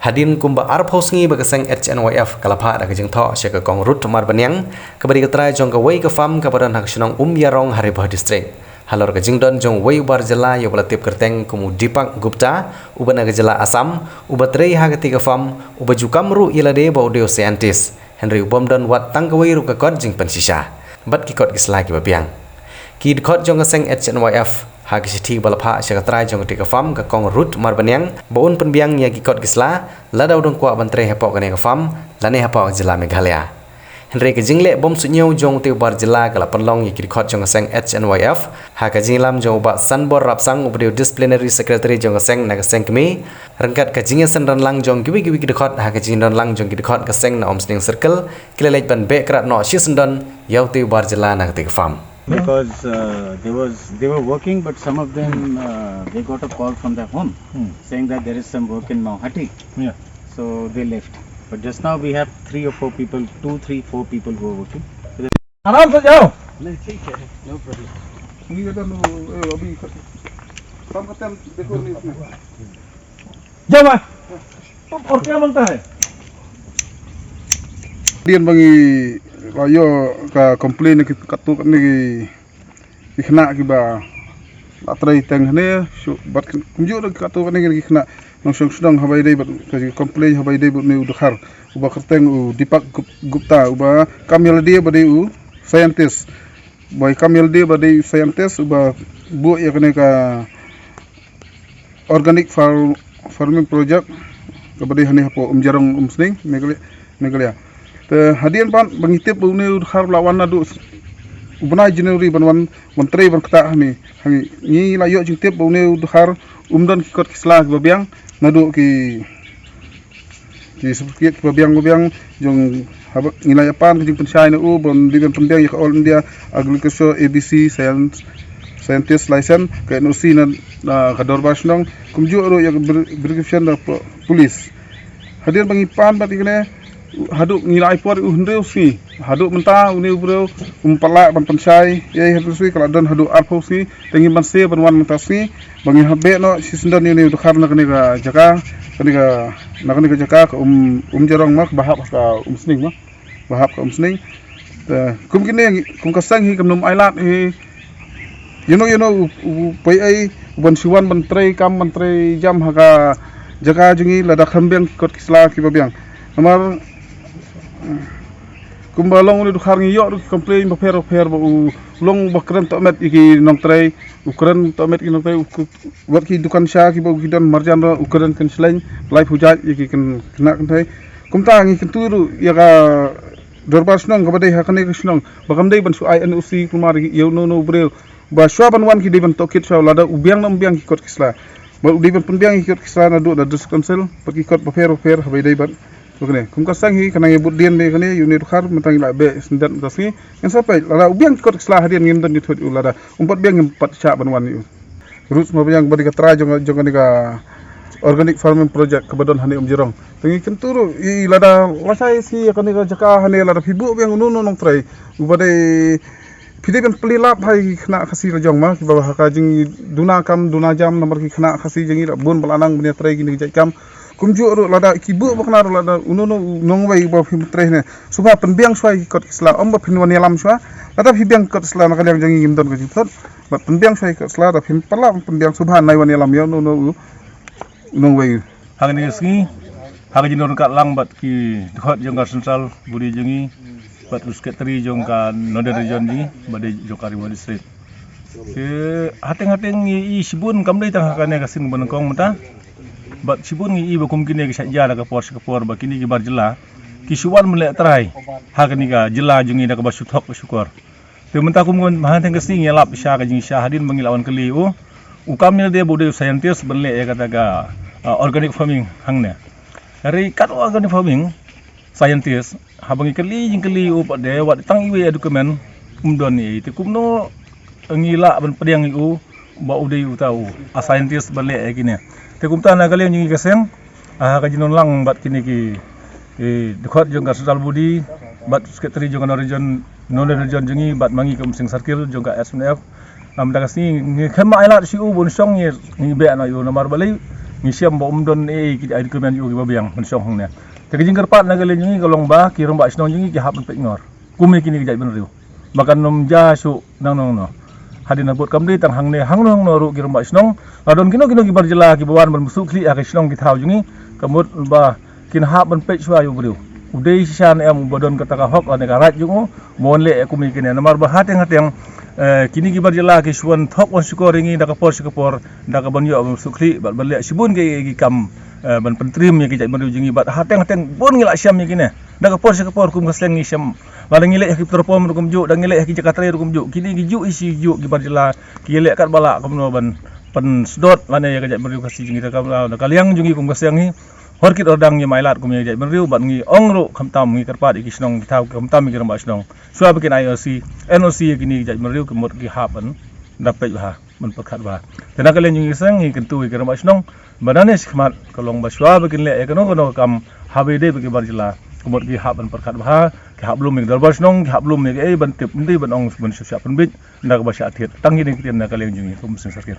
Hadin kumba arpos ngi bagaseng HNYF kalapha da kajing tho se ka kong rut mar banyang kabari katrai jong ka wei ka fam ka badan hak shnong yarong Haribah district halor ka jingdon jong wei bar jela yo balatip kerteng kumu Dipak Gupta ubana ka jela Assam ubatrei ha ka tiga fam ubaju kamru ilade ba audio scientist Henry Ubomdon wat tang ka wei ru ka kod jing pensisha bat ki kod kisla ki babiang ki kod jong ka seng HNYF hak siti balapha sekatrai jong tika fam ka kong rut mar banyang baun penbiang nya gikot gisla ladau dong kwa bantre hepok kane ka fam lane hepok jela Meghalaya Henry ka jingle bom sunyo jong te bar jela kala panlong yikit khot jong seng HNYF hak jinglam jong ba sanbor rapsang ubdio disciplinary secretary jong seng na ka seng kemi rangkat ka jinge san ran lang jong gibi gibi kidkhot hak jing ran lang jong kidkhot ka seng na omsning circle kilelej ban be krat no shisndon yau te bar jela na ka fam because they were working, but some of them they got a call from their home saying that there is some work in Mauhati. Yeah. So they left. But just now we have 3 or 4 people, 2, 3, 4 people who are working. आराम से जाओ No, ठीक है, no problem. ये तो अभी काम करते हैं देखो जाओ भाई और क्या बनता है Dian bagi ayo ka komplain ki katu ni ki khna ki ba atrai teng ne bat kumju katu ni ki khna nong song song habai dei bat ka komplain habai dei but ni udakhar uba kerteng u Dipak Gupta uba kamel dia ba dei u scientist boy kamel dia ba dei scientist uba bu ya kene ka organic farming project ka ba dei hani hapo jarong sning Meghalaya hadian pan bangitip uni udhar lawan nadu ubna January banwan menteri ban kata ni hangi ni layo jing tip uni udhar umdan ki kot kisla babiang nadu ki seperti babiang jong habak nilai pan jing pensai na u bon di ban pendiang ya all India agriculture ABC scientist license ka NOC na kador basnong kumju ro ya verification da police hadian bangipan bat ikne haduk nilai por hundreu si haduk menta uni bro umpala ban pensai ye haduk si kala don haduk arpo si tengi ban se ban wan menta si bangi habe no sisndon ni ukhar na kani ka jaka jaka jarong mak bahap ka sning mak bahap ka sning kum kini kum kasang hi kamnum ailat hi you know pai ai ban siwan menteri jam haka jaka jungi lada khambeng kot kisla ki babiang amar kumbalong ni dukhar ngi yo complain ba fer ba long bakran to met iki nong tray ukran to met iki nong tray wat ki dukan sha ki ba ki don marjan ro ukran kan sleng life hujat iki kan kena kan thai kumta ngi kenturu ya ka dorbas nong ka badai hakane krisnong bakam dei ban su INOC kumar yo no breu ba shwa ban wan ki dei ban tokit sha lada ubiang ki kot kisla ba dei ban penbiang ki kot kisla na do da dus council pagi kot ba fer habai dei ban okey kum kasang hi kana ngebut dian be kane unit khar mentang la be sendat kasni yang sampai la ubiang kot slah hadian ngim dan dithut ulada umpat biang empat cha banwan yu roots ma biang badi katra jong ni ka organic farming project kabadon hani jerong tengi kenturu i lada lasai si kane ka jaka hani lada fibu biang nunu nong trai ubade pide ben pelilap hai khna khasi rajong ma ki bawah ka jing duna jam nomor ki khna khasi jingi bun balanang benia trai gini jai kam kumju ro lada kibu bakna ro lada unono nongwai ba phim trehne suba penbiang swai kot isla omba phinwani alam swa lada phibiang kot isla na kaliang jangi gimdon ko jipot ba penbiang swai kot isla da phim pala penbiang subhan nai wani alam yo no nongwai hagni ski hagni non kat lang bat ki khot jongka central budi jangi bat usketri jongka node region ji bade jokari wadi street ke hateng i sibun kamdai tang hakane kasin banengkong mata bat sibun ngi iba kum kini kisah jala ka por ba kini ki bar jela kisuan mele trai ha kini ka jela jungi da ka basut hok syukur te menta kum kon mahan teng kesing yalap sya ka jing syahadin mengilawan keli u ukamil dia bude scientist benle ya kata ka organic farming hangne hari kat organic farming scientist ha bangi keli jing keli u pat de wat tang iwe dokumen umdon ni te kum no ngila ban pediang u ba ude u tau a scientist benle ya kini te kumta na kalian yung ikasem ka jinon lang bat kini ki dekat jong ka sosial budi bat sekretari jong ka region jungi bat mangi ka musing circle jong ka SNF am dagas ni khema ailat si u bon song ni be na yo namar balai ngisiam ba umdon ki ai kemen yu ba biang men song ne te jing kerpat na gale jingi kalong ba ki romba snong jingi ki hap pe ngor kumi kini ki jai ben riu makan nom ja su nang nong no hadin abot kamri tang hang nong no ru ki romba snong adon kino ki barjela ki bawan ben musu kli ak snong ki thau jingi kamut ba kin hap ben pe swa yu riu udai sisan em bodon kata hok ane karat jungo mon le kumi kini namar ba hateng kini ki barjela ki suan thok wan sukor ringi da kapor da ka ban yo sukli bal bal sibun ki kam ban pentrim ya ki jai ban jingi bat hateng bon ngila syam ya kini da kapor kum kasleng ni syam bal ngile ki terpom kum ju da ngile ki jakatre kum ju kini ki ju isi ju ki barjela ki le kat bala kum no ban pen sedot lane ya ka jai ban kasi jingi da kaliang jingi kum kasleng ni horkit ordang ye mailat kum ye jai ben riu bat ngi ongro khamtam ngi karpat iki snong ki thau khamtam ngi ramba snong swa bikin IOC NOC ye kini jai ben riu ke mot ki hapan dapat bah men pakhat bah tenak len ngi sang ngi kentu ki ramba snong banane sikmat kalong ba swa bikin le ekono kam habe de bagi barjela kumot ki hapan pakhat bah ki hablum ngi darbar snong ki hablum ngi ban tip ndi ban ong ban syap ban bit ndak ba sya thiet tangi ni tian nak len ngi kum sing sakir